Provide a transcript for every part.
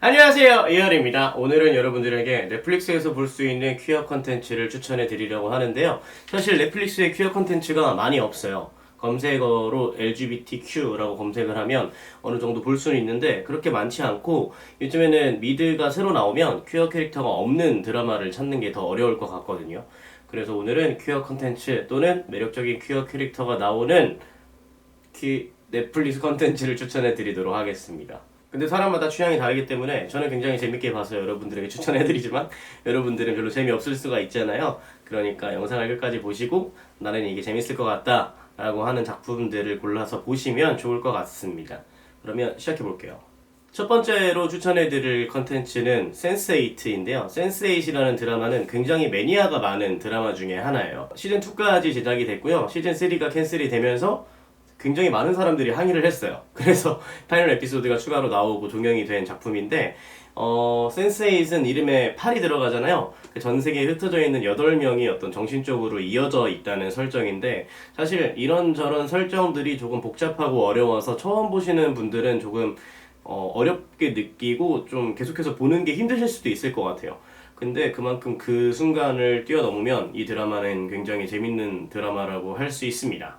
안녕하세요, 이하리입니다. 오늘은 여러분들에게 넷플릭스에서 볼 수 있는 퀴어 컨텐츠를 추천해 드리려고 하는데요. 사실 넷플릭스에 퀴어 컨텐츠가 많이 없어요. 검색어로 LGBTQ라고 검색을 하면 어느 정도 볼 수는 있는데 그렇게 많지 않고, 요즘에는 미드가 새로 나오면 퀴어 캐릭터가 없는 드라마를 찾는 게 더 어려울 것 같거든요. 그래서 오늘은 퀴어 컨텐츠 또는 매력적인 퀴어 캐릭터가 나오는 넷플릭스 컨텐츠를 추천해 드리도록 하겠습니다. 근데 사람마다 취향이 다르기 때문에 저는 굉장히 재밌게 봐서 여러분들에게 추천해드리지만 여러분들은 별로 재미없을 수가 있잖아요. 그러니까 영상을 끝까지 보시고 나는 이게 재밌을 것 같다 라고 하는 작품들을 골라서 보시면 좋을 것 같습니다. 그러면 시작해볼게요. 첫 번째로 추천해드릴 컨텐츠는 센스8인데요. 센스8이라는 드라마는 굉장히 매니아가 많은 드라마 중에 하나예요. 시즌2까지 제작이 됐고요. 시즌3가 캔슬이 되면서 굉장히 많은 사람들이 항의를 했어요. 그래서 파이널 에피소드가 추가로 나오고 종영이 된 작품인데, 센스8은 이름에 8이 들어가잖아요. 전 세계에 흩어져 있는 8명이 어떤 정신적으로 이어져 있다는 설정인데, 사실 이런저런 설정들이 조금 복잡하고 어려워서 처음 보시는 분들은 조금 어렵게 느끼고 좀 계속해서 보는 게 힘드실 수도 있을 것 같아요. 근데 그만큼 그 순간을 뛰어넘으면 이 드라마는 굉장히 재밌는 드라마라고 할 수 있습니다.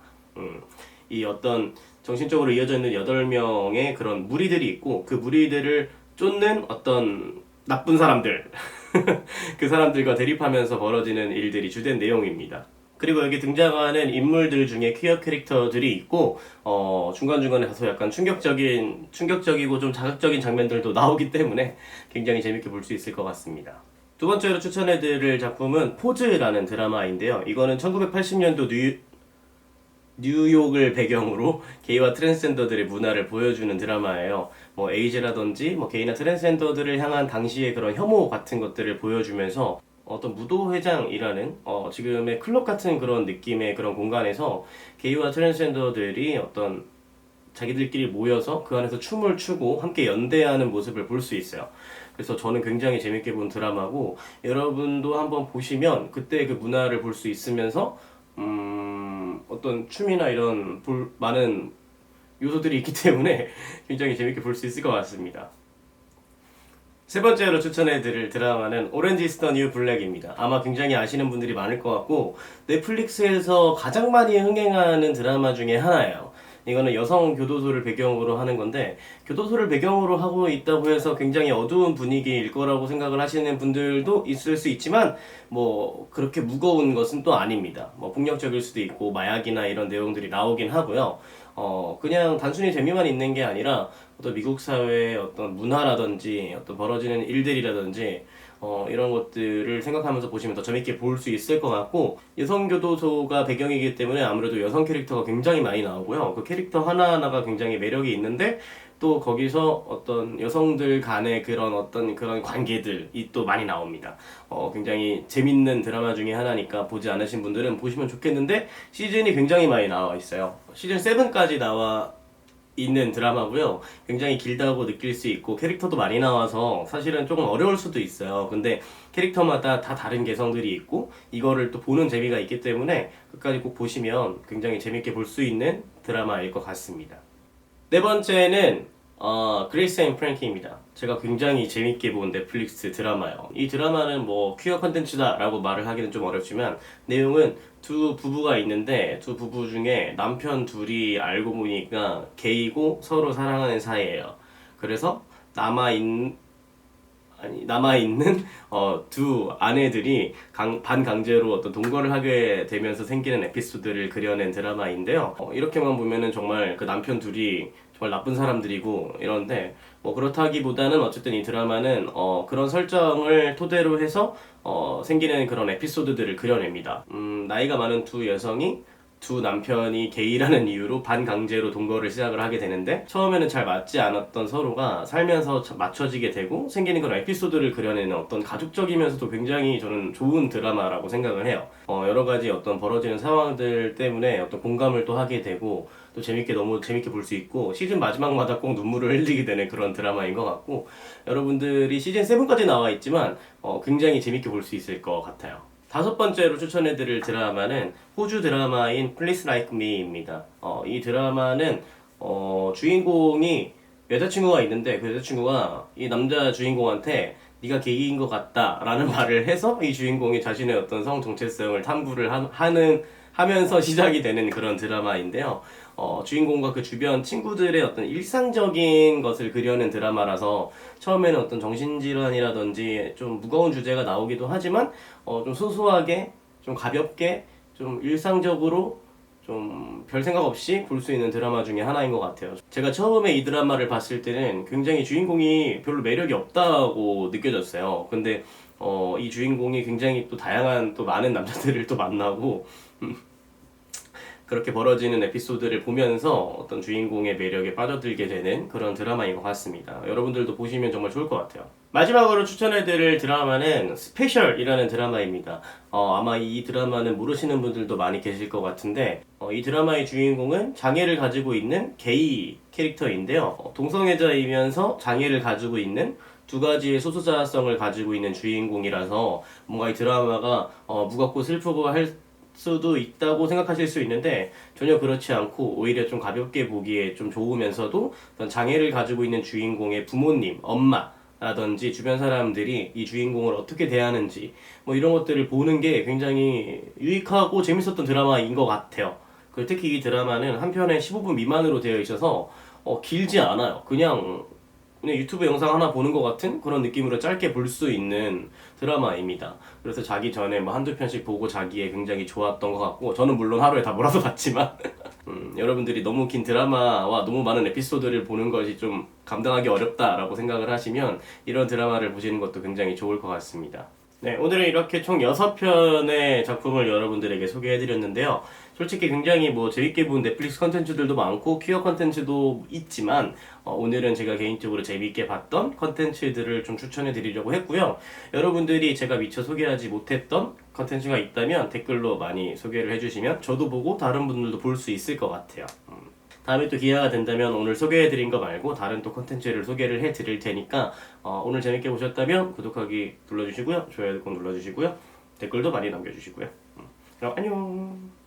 이 어떤 정신적으로 이어져 있는 8명의 그런 무리들이 있고, 그 무리들을 쫓는 어떤 나쁜 사람들 그 사람들과 대립하면서 벌어지는 일들이 주된 내용입니다. 그리고 여기 등장하는 인물들 중에 퀴어 캐릭터들이 있고, 중간중간에 다소 약간 충격적이고 좀 자극적인 장면들도 나오기 때문에 굉장히 재밌게 볼 수 있을 것 같습니다. 두 번째로 추천해드릴 작품은 포즈라는 드라마인데요. 이거는 1980년도 뉴욕을 배경으로 게이와 트랜스젠더들의 문화를 보여주는 드라마예요. 뭐 에이즈라든지 뭐 게이나 트랜스젠더들을 향한 당시의 그런 혐오 같은 것들을 보여주면서 어떤 무도회장이라는 지금의 클럽 같은 그런 느낌의 그런 공간에서 게이와 트랜스젠더들이 어떤 자기들끼리 모여서 그 안에서 춤을 추고 함께 연대하는 모습을 볼 수 있어요. 그래서 저는 굉장히 재밌게 본 드라마고, 여러분도 한번 보시면 그때 그 문화를 볼 수 있으면서 어떤 춤이나 이런 많은 요소들이 있기 때문에 굉장히 재밌게 볼 수 있을 것 같습니다. 세 번째로 추천해드릴 드라마는 오렌지 is the new black입니다. 아마 굉장히 아시는 분들이 많을 것 같고, 넷플릭스에서 가장 많이 흥행하는 드라마 중에 하나예요. 이거는 여성 교도소를 배경으로 하는 건데, 교도소를 배경으로 하고 있다고 해서 굉장히 어두운 분위기일 거라고 생각을 하시는 분들도 있을 수 있지만, 뭐 그렇게 무거운 것은 또 아닙니다. 뭐 폭력적일 수도 있고 마약이나 이런 내용들이 나오긴 하고요. 그냥 단순히 재미만 있는 게 아니라 어떤 미국 사회의 어떤 문화라든지 어떤 벌어지는 일들이라든지 이런 것들을 생각하면서 보시면 더 재밌게 볼 수 있을 것 같고, 여성교도소가 배경이기 때문에 아무래도 여성 캐릭터가 굉장히 많이 나오고요. 그 캐릭터 하나하나가 굉장히 매력이 있는데, 또 거기서 어떤 여성들 간의 그런 관계들이 또 많이 나옵니다. 굉장히 재밌는 드라마 중에 하나니까 보지 않으신 분들은 보시면 좋겠는데, 시즌이 굉장히 많이 나와 있어요. 시즌 7까지 나와 있는 드라마고요. 굉장히 길다고 느낄 수 있고 캐릭터도 많이 나와서 사실은 조금 어려울 수도 있어요. 근데 캐릭터마다 다 다른 개성들이 있고 이거를 또 보는 재미가 있기 때문에 끝까지 꼭 보시면 굉장히 재밌게 볼 수 있는 드라마일 것 같습니다. 네 번째는 그레이스 앤 프랭키입니다. 제가 굉장히 재밌게 본 넷플릭스 드라마예요. 이 드라마는 뭐 퀴어 컨텐츠다 라고 말을 하기는 좀 어렵지만, 내용은 두 부부가 있는데 두 부부 중에 남편 둘이 알고 보니까 게이고 서로 사랑하는 사이예요. 그래서 남아있는 두 아내들이 반강제로 어떤 동거를 하게 되면서 생기는 에피소드를 그려낸 드라마인데요. 이렇게만 보면은 정말 그 남편 둘이 정말 나쁜 사람들이고 이런데, 뭐 그렇다기보다는 어쨌든 이 드라마는 그런 설정을 토대로 해서 생기는 그런 에피소드들을 그려냅니다. 나이가 많은 두 여성이 두 남편이 게이라는 이유로 반강제로 동거를 시작을 하게 되는데, 처음에는 잘 맞지 않았던 서로가 살면서 맞춰지게 되고 생기는 그런 에피소드를 그려내는 어떤 가족적이면서도 굉장히 저는 좋은 드라마라고 생각을 해요. 여러 가지 어떤 벌어지는 상황들 때문에 어떤 공감을 또 하게 되고, 또 너무 재밌게 볼 수 있고, 시즌 마지막마다 꼭 눈물을 흘리게 되는 그런 드라마인 것 같고, 여러분들이 시즌 7까지 나와 있지만 굉장히 재밌게 볼 수 있을 것 같아요. 다섯 번째로 추천해드릴 드라마는 호주 드라마인 Please Like Me입니다. 이 드라마는 주인공이 여자친구가 있는데 그 여자친구가 이 남자 주인공한테 네가 게이인 것 같다라는 말을 해서 이 주인공이 자신의 어떤 성 정체성을 탐구를 하면서 시작이 되는 그런 드라마인데요. 주인공과 그 주변 친구들의 어떤 일상적인 것을 그려낸 드라마라서 처음에는 어떤 정신질환이라든지 좀 무거운 주제가 나오기도 하지만 좀 소소하게 좀 가볍게 좀 일상적으로 좀 별 생각 없이 볼 수 있는 드라마 중에 하나인 것 같아요. 제가 처음에 이 드라마를 봤을 때는 굉장히 주인공이 별로 매력이 없다고 느껴졌어요. 근데 이 주인공이 굉장히 또 다양한 또 많은 남자들을 또 만나고 그렇게 벌어지는 에피소드를 보면서 어떤 주인공의 매력에 빠져들게 되는 그런 드라마인 것 같습니다. 여러분들도 보시면 정말 좋을 것 같아요. 마지막으로 추천해드릴 드라마는 스페셜이라는 드라마입니다. 아마 이 드라마는 모르시는 분들도 많이 계실 것 같은데 이 드라마의 주인공은 장애를 가지고 있는 게이 캐릭터인데요. 동성애자이면서 장애를 가지고 있는 두 가지의 소수자성을 가지고 있는 주인공이라서 뭔가 이 드라마가 무겁고 슬프고 할 수도 있다고 생각하실 수 있는데 전혀 그렇지 않고 오히려 좀 가볍게 보기에 좀 좋으면서도 어떤 장애를 가지고 있는 주인공의 부모님, 엄마라든지 주변 사람들이 이 주인공을 어떻게 대하는지 뭐 이런 것들을 보는 게 굉장히 유익하고 재밌었던 드라마인 것 같아요. 그리고 특히 이 드라마는 한 편에 15분 미만으로 되어 있어서 길지 않아요. 그냥 유튜브 영상 하나 보는 것 같은 그런 느낌으로 짧게 볼 수 있는 드라마입니다. 그래서 자기 전에 뭐 한두 편씩 보고 자기에 굉장히 좋았던 것 같고, 저는 물론 하루에 다 몰아서 봤지만, 여러분들이 너무 긴 드라마와 너무 많은 에피소드를 보는 것이 좀 감당하기 어렵다라고 생각을 하시면 이런 드라마를 보시는 것도 굉장히 좋을 것 같습니다. 네, 오늘은 이렇게 총 6편의 작품을 여러분들에게 소개해드렸는데요. 솔직히 굉장히 뭐 재밌게 본 넷플릭스 컨텐츠들도 많고 퀴어 컨텐츠도 있지만 오늘은 제가 개인적으로 재밌게 봤던 컨텐츠들을 좀 추천해드리려고 했고요. 여러분들이 제가 미처 소개하지 못했던 컨텐츠가 있다면 댓글로 많이 소개를 해주시면 저도 보고 다른 분들도 볼 수 있을 것 같아요. 다음에 또 기회가 된다면 오늘 소개해드린 거 말고 다른 또 컨텐츠를 소개를 해드릴 테니까 오늘 재밌게 보셨다면 구독하기 눌러주시고요. 좋아요 꼭 눌러주시고요. 댓글도 많이 남겨주시고요. 그럼 안녕.